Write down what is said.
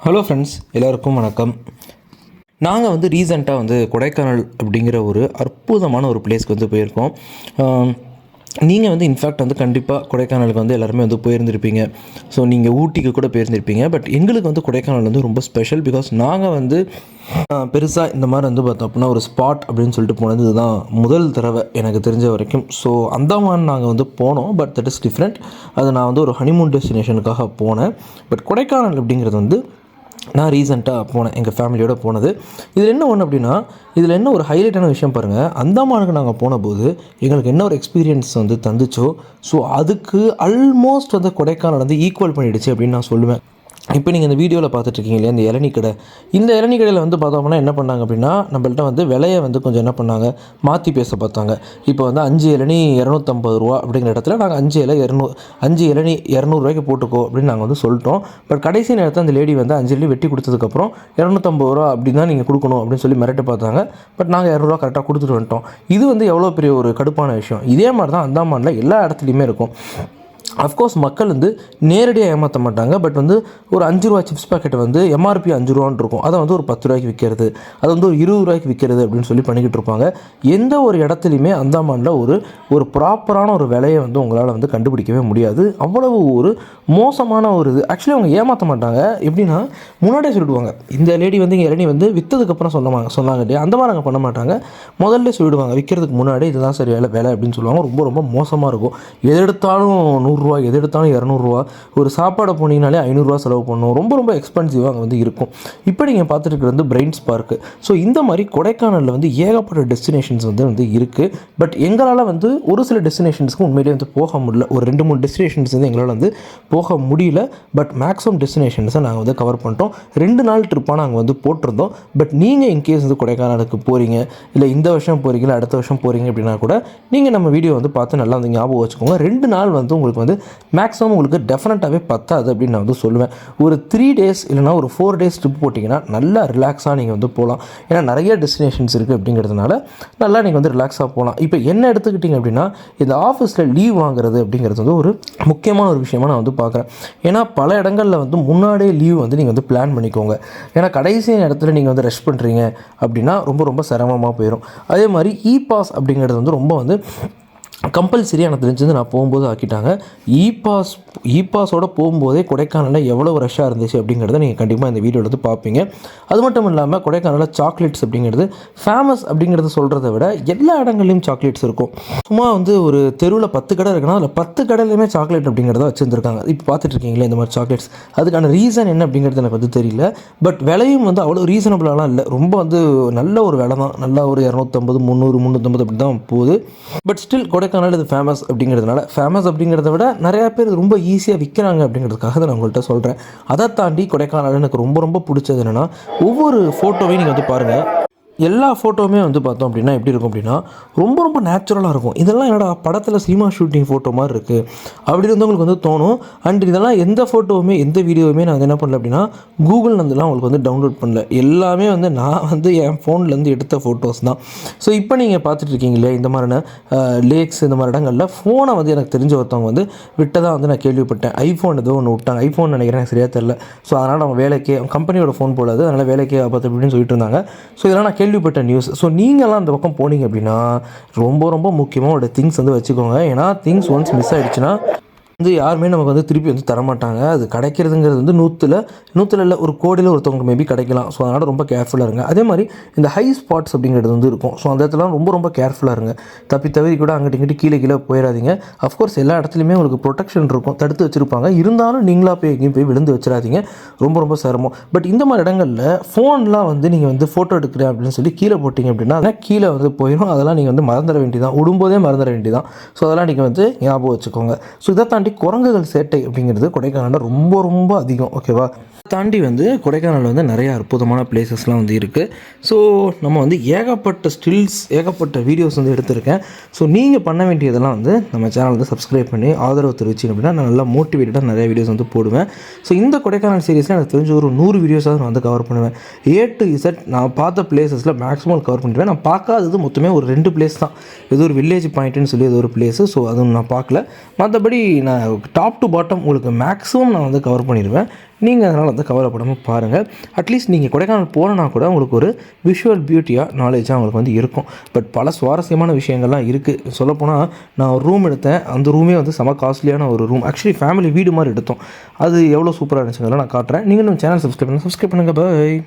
Hello friends, எல்லோருக்கும் வணக்கம். நாங்கள் வந்து ரீசெண்டாக வந்து கொடைக்கானல் அப்படிங்கிற ஒரு அற்புதமான ஒரு பிளேஸ்க்கு வந்து போயிருக்கோம். நீங்கள் வந்து இன்ஃபேக்ட் வந்து கண்டிப்பாக கொடைக்கானலுக்கு வந்து எல்லாருமே வந்து போயிருந்திருப்பீங்க. ஸோ நீங்கள் ஊட்டிக்கு கூட போயிருந்திருப்பீங்க. பட் எங்களுக்கு வந்து கொடைக்கானல் வந்து ரொம்ப ஸ்பெஷல். பிகாஸ் நாங்கள் வந்து பெருசாக இந்த மாதிரி வந்து பார்த்தோம் அப்படின்னா ஒரு ஸ்பாட் அப்படின்னு சொல்லிட்டு போனது இதுதான் முதல் தடவை எனக்கு தெரிஞ்ச வரைக்கும். ஸோ அந்தமான் நாங்கள் வந்து போனோம். But that is different. அது நான் வந்து ஒரு ஹனிமூன் டெஸ்டினேஷனுக்காக போனேன். பட் கொடைக்கானல் அப்படிங்கிறது வந்து நான் ரீசெண்டாக போனேன், எங்கள் ஃபேமிலியோடு போனது. இதில் என்ன ஒன்று அப்படின்னா, இதில் என்ன ஒரு ஹைலைட்டான விஷயம் பாருங்கள். அந்தமானுக்கு நாங்கள் போனபோது எங்களுக்கு என்ன ஒரு எக்ஸ்பீரியன்ஸ் வந்து தந்துச்சோ, ஸோ அதுக்கு ஆல்மோஸ்ட் வந்து கொடைக்கானல் வந்து ஈக்குவல் பண்ணிடுச்சு அப்படின்னு நான் சொல்லுவேன். இப்போ நீங்கள் இந்த வீடியோவில் பார்த்துட்ருக்கீங்க இல்லையா, இந்த இளநீ கடை. இந்த இளநீ கடையில் வந்து பார்த்தோம்னா என்ன பண்ணாங்க அப்படின்னா, நம்மள்ட்ட வந்து விலையை வந்து கொஞ்சம் என்ன பண்ணாங்க, மாற்றி பேச பார்த்தாங்க. இப்போ வந்து 5 இளநீ 250 ரூபா அப்படிங்கிற இடத்துல நாங்கள் 5 இளநீ 200 போட்டுக்கோ அப்படின்னு நாங்கள் வந்து சொல்லிட்டோம். பட் கடைசி நேரத்தில் அந்த லேடி வந்து 5 இளநீ வெட்டி கொடுத்ததுக்கப்புறம் 250 ரூபா அப்படின்னு தான் நீங்கள் கொடுக்கணும் அப்படின்னு சொல்லி மிரட்ட பார்த்தாங்க. பட் நாங்கள் 200 கரெக்டாக கொடுத்துட்டு வந்துட்டோம். இது வந்து எவ்வளோ பெரிய ஒரு கடுப்பான விஷயம். இதே மாதிரி தான் அந்தமானில் எல்லா இடத்துலையுமே இருக்கும். அஃப்கோர்ஸ் மக்கள் வந்து நேரடியாக ஏமாற்ற மாட்டாங்க. பட் வந்து ஒரு 5 ரூபா சிப்ஸ் பாக்கெட்டை வந்து எம்ஆர்பி 5 ரூபான்னு இருக்கும், அதை வந்து ஒரு 10 ரூபாய்க்கு விற்கிறது, அது வந்து ஒரு 20 ரூபாய்க்கு விற்கிறது அப்படின்னு சொல்லி பண்ணிக்கிட்டு இருப்பாங்க. எந்த ஒரு இடத்துலையுமே அந்தமானில் ஒரு ப்ராப்பரான ஒரு விலையை வந்து உங்களால் வந்து கண்டுபிடிக்கவே முடியாது. அவ்வளவு ஒரு மோசமான ஒரு இது. ஆக்சுவலி அவங்க ஏமாற்ற மாட்டாங்க. எப்படின்னா முன்னாடியே சொல்லிவிடுவாங்க, இந்த லேடி வந்து இங்கே இளநீ வந்து விற்றதுக்கப்புறம் சொன்னாங்க இல்லையா, அந்த மாதிரி நாங்கள் பண்ண மாட்டாங்க. முதல்ல சொல்லிவிடுவாங்க, விற்கிறதுக்கு முன்னாடி இதுதான் சரி விலை அப்படின்னு சொல்லுவாங்க. ரொம்ப ரொம்ப மோசமாக இருக்கும். எது எடுத்தாலும் 100 ரூபா, எது எடுத்தாலும் 200 ரூபா. ஒரு சாப்பாடை போனீங்கனாலே 500 ரூபா செலவு பண்ணணும். ரொம்ப ரொம்ப எக்ஸ்பென்சிவாக அங்கே வந்து இருக்கும். இப்போ நீங்கள் பார்த்துட்டு இருக்கிறது வந்து பிரைன்ஸ் பார்க்கு. ஸோ இந்த மாதிரி கொடைக்கானலில் வந்து ஏகப்பட்ட டெஸ்டினேஷன்ஸ் வந்து இருக்குது. பட் எங்களால் வந்து ஒரு சில டெஸ்டினேஷன்ஸ்க்கு உண்மையிலேயே வந்து போக முடியல. ஒரு 2-3 டெஸ்டினேஷன்ஸ் வந்து எங்களால் வந்து போக முடியல. பட் மேக்ஸிமம் டெஸ்டினேஷன்ஸை நாங்கள் வந்து கவர் பண்ணிட்டோம். 2 நாள் ட்ரிப்பாக நாங்கள் வந்து போட்டிருந்தோம். பட் நீங்கள் இன்கேஸ் வந்து கொடைக்கானலுக்கு போகிறீங்க, இல்லை இந்த வருஷம் போகிறீங்க, அடுத்த வருஷம் போகிறீங்க அப்படின்னா கூட நீங்கள் நம்ம வீடியோ வந்து பார்த்து நல்லா வந்து ஞாபகம் வச்சுக்கோங்க. 2 நாள் வந்து உங்களுக்கு வந்து மேக்ஸிமம் உங்களுக்கு டெஃபினட்டாகவே பத்தாது அப்படின்னு நான் வந்து சொல்லுவேன். ஒரு 3 டேஸ் இல்லைனா ஒரு 4 டேஸ் ட்ரிப் போட்டிங்கன்னா நல்லா ரிலாக்ஸாக நீங்கள் வந்து போகலாம். ஏன்னா நிறைய டெஸ்டினேஷன்ஸ் இருக்குது அப்படிங்கிறதுனால நல்லா நீங்கள் வந்து ரிலாக்ஸாக போகலாம். இப்போ என்ன எடுத்துக்கிட்டிங்க அப்படின்னா, இந்த ஆஃபீஸில் லீவ் வாங்குறது அப்படிங்கிறது வந்து ஒரு முக்கியமான ஒரு விஷயமாக நான் வந்து பார்க்குறேன். ஏன்னா பல இடங்களில் வந்து முன்னாடியே லீவ் வந்து நீங்கள் வந்து பிளான் பண்ணிக்கோங்க. ஏன்னா கடைசி இடத்துல நீங்கள் வந்து ரெஸ்ட் பண்ணுறீங்க அப்படின்னா ரொம்ப ரொம்ப சிரமமாக போயிடும். அதே மாதிரி பாஸ் அப்படிங்கிறது வந்து ரொம்ப வந்து கம்பல்சரியாக எனக்கு தெரிஞ்சது நான் போகும்போது ஆக்கிட்டாங்க. பாஸோட போகும்போதே கொடைக்கானலில் எவ்வளோ ரஷ்ஷாக இருந்துச்சு அப்படிங்கிறத நீங்கள் கண்டிப்பாக இந்த வீடியோவில் வந்து பார்ப்பீங்க. அது மட்டும் இல்லாமல் கொடைக்கானலில் சாக்லேட்ஸ் அப்படிங்கிறது ஃபேமஸ் அப்படிங்கிறத சொல்கிறத விட எல்லா இடங்கள்லையும் சாக்லேட்ஸ் இருக்கும். சும்மா வந்து ஒரு தெருவில் 10 கடை இருக்குன்னா அதில் 10 கடையிலையுமே சாக்லேட் அப்படிங்கிறத வச்சுருந்துருக்காங்க. இப்போ பார்த்துட்ருக்கீங்களே இந்த மாதிரி சாக்லேட்ஸ். அதுக்கான ரீசன் என்ன அப்படிங்கிறது எனக்கு வந்து தெரியல. பட் விலையும் வந்து அவ்வளோ ரீசனபிளாலாம் இல்லை. ரொம்ப வந்து நல்ல ஒரு விலை தான். நல்லா ஒரு 250, 300, 350 அப்படி தான் போகுது. பட் ஸ்டில் கொடைக்கானல் இது ஃபேமஸ் அப்படிங்கிறத விட நிறையா பேர் ரொம்ப ஈஸியாக விற்கிறாங்க அப்படிங்கிறதுக்காக தான் நான் உங்கள்கிட்ட சொல்கிறேன். அதை தாண்டி கொடைக்கானல் எனக்கு ரொம்ப ரொம்ப பிடிச்சது என்னென்னா, ஒவ்வொரு ஃபோட்டோவையும் நீங்கள் வந்து பாருங்கள். எல்லா ஃபோட்டோவுமே வந்து பார்த்தோம் அப்படின்னா எப்படி இருக்கும் அப்படின்னா ரொம்ப ரொம்ப நேச்சுரலாக இருக்கும். இதெல்லாம் என்னடா படத்தில் சினிமா ஷூட்டிங் ஃபோட்டோ மாதிரி இருக்குது அப்படி இருந்தவங்களுக்கு வந்து தோணும். அண்ட் இதெல்லாம் எந்த ஃபோட்டோவுமே எந்த வீடியோவுமே நான் என்ன பண்ணல அப்படின்னா கூகுள் வந்துலாம் உங்களுக்கு வந்து டவுன்லோட் பண்ணல. எல்லாமே வந்து நான் வந்து என் ஃபோன்லேருந்து எடுத்த ஃபோட்டோஸ் தான். ஸோ இப்போ நீங்கள் பார்த்துட்ருக்கீங்க இல்லையா, இந்த மாதிரியான லேக்ஸ் இந்த மாதிரி இடங்களில் ஃபோனை வந்து எனக்கு தெரிஞ்ச ஒருத்தவங்க வந்து விட்டதாக வந்து நான் கேள்விப்பட்டேன். ஐஃபோன் ஏதோ ஒன்று விட்டாங்க. ஐஃபோன் நினைக்கிறேன், எனக்கு சரியாக தெரில. ஸோ அதனால் அவங்க வேலைக்கே கம்பெனியோட ஃபோன் போடாது, அதனால் வேலைக்கே பார்த்து அப்படின்னு சொல்லிட்டு இருந்தாங்க. ஸோ இதெல்லாம் நான் கேள்விப்பட்ட நியூஸ். ஸோ நீங்கள்லாம் அந்த பக்கம் போனீங்க அப்படின்னா ரொம்ப ரொம்ப முக்கியமாக ஒரு திங்ஸ் வந்து வச்சுக்கோங்க. ஏன்னா திங்ஸ் ஒன்ஸ் மிஸ் ஆகிடுச்சுன்னா வந்து யாருமே நமக்கு வந்து திருப்பி வந்து தரமாட்டாங்க. அது கிடைக்கிறதுங்கிறது வந்து 100 இல்லை, ஒரு கோடியில் ஒருத்தவங்களுக்கு மேபி கிடைக்கலாம். ஸோ அதனால் ரொம்ப கேர்ஃபுல்லாக இருங்க. அதே மாதிரி இந்த ஹை ஸ்பாட்ஸ் அப்படிங்கிறது வந்து இருக்கும். ஸோ அந்த இடத்துல ரொம்ப ரொம்ப கேர்ஃபுல்லாக இருங்க. தவறி கூட அங்கிட்டு இங்கிட்டு கீழே போயிடாதீங்க. அஃப்கோர்ஸ் எல்லா இடத்துலையுமே உங்களுக்கு ப்ரொடெக்ஷன் இருக்கும், தடுத்து வச்சுருப்பாங்க. இருந்தாலும் நீங்களாக போய் எங்கேயும் போய் விழுந்து வச்சிடாதீங்க. ரொம்ப ரொம்ப சிரமம். பட் இந்த மாதிரி இடங்களில் ஃபோன்லாம் வந்து நீங்கள் வந்து ஃபோட்டோ எடுக்கிறேன் அப்படின்னு சொல்லி கீழே போட்டிங்க அப்படின்னா அதெல்லாம் கீழே வந்து போயிடும். அதெல்லாம் நீங்கள் வந்து மறந்துட வேண்டியதான், விடும்போதே மறந்துட வேண்டியதான். ஸோ அதெல்லாம் நீங்கள் வந்து ஞாபகம் வச்சுக்கோங்க. ஸோ இதை தாண்டி குரங்குகள் சேட்டை அப்படிங்கிறது கொடைக்கானலில் ரொம்ப ரொம்ப அதிகம். ஓகேவா? தாண்டி வந்து கொடைக்கானலில் வந்து நிறைய அற்புதமான பிளேசஸ்லாம் வந்து இருக்குது. ஸோ நம்ம வந்து ஏகப்பட்ட ஸ்டில்ஸ் ஏகப்பட்ட வீடியோஸ் வந்து எடுத்திருக்கேன். ஸோ நீங்கள் பண்ண வேண்டியதெல்லாம் வந்து நம்ம சேனல் வந்து சப்ஸ்கிரைப் பண்ணி ஆதரவு தெரிவிச்சிங்க அப்படின்னா நான் நல்லா மோட்டிவேட்டடாக நிறைய வீடியோஸ் வந்து போடுவேன். ஸோ இந்த கொடைக்கானல் சீரிஸில் எனக்கு தெரிஞ்ச ஒரு 100 வீடியோஸாக நான் வந்து கவர் பண்ணுவேன். A to Z நான் பார்த்த பிளேசஸில் மேக்ஸிமம் கவர் பண்ணிடுவேன். நான் பார்க்காதது மொத்தமே ஒரு 2 பிளேஸ் தான். ஏதோ ஒரு வில்லேஜ் பாயிண்ட்டுன்னு சொல்லி ஏதோ ஒரு பிளேஸு. ஸோ அதுவும் நான் பார்க்கல. மற்றபடி நான் டாப் டு பாட்டம் உங்களுக்கு மேக்ஸிமம் நான் வந்து கவர் பண்ணிடுவேன். நீங்கள் அதனால் வந்து கவலைப்படாமல் பாருங்கள். அட்லீஸ்ட் நீங்கள் கொடைக்கானல் போனனா கூட உங்களுக்கு ஒரு விஷுவல் பியூட்டியாக நாலேஜாக உங்களுக்கு வந்து இருக்கும். பட் பல சுவாரஸ்யமான விஷயங்கள்லாம் இருக்குது. சொல்லப்போனால் நான் ஒரு ரூம் எடுத்தேன். அந்த ரூமே வந்து செம காஸ்ட்லியான ஒரு ரூம். ஆக்சுவலி ஃபேமிலி வீடு மாதிரி எடுத்தோம். அது எவ்வளோ சூப்பராக இருந்துச்சுங்கிறத நான் காட்டுறேன். நீங்களும் சேனல் சப்ஸ்கிரைப் பண்ணுங்கள். பாய்.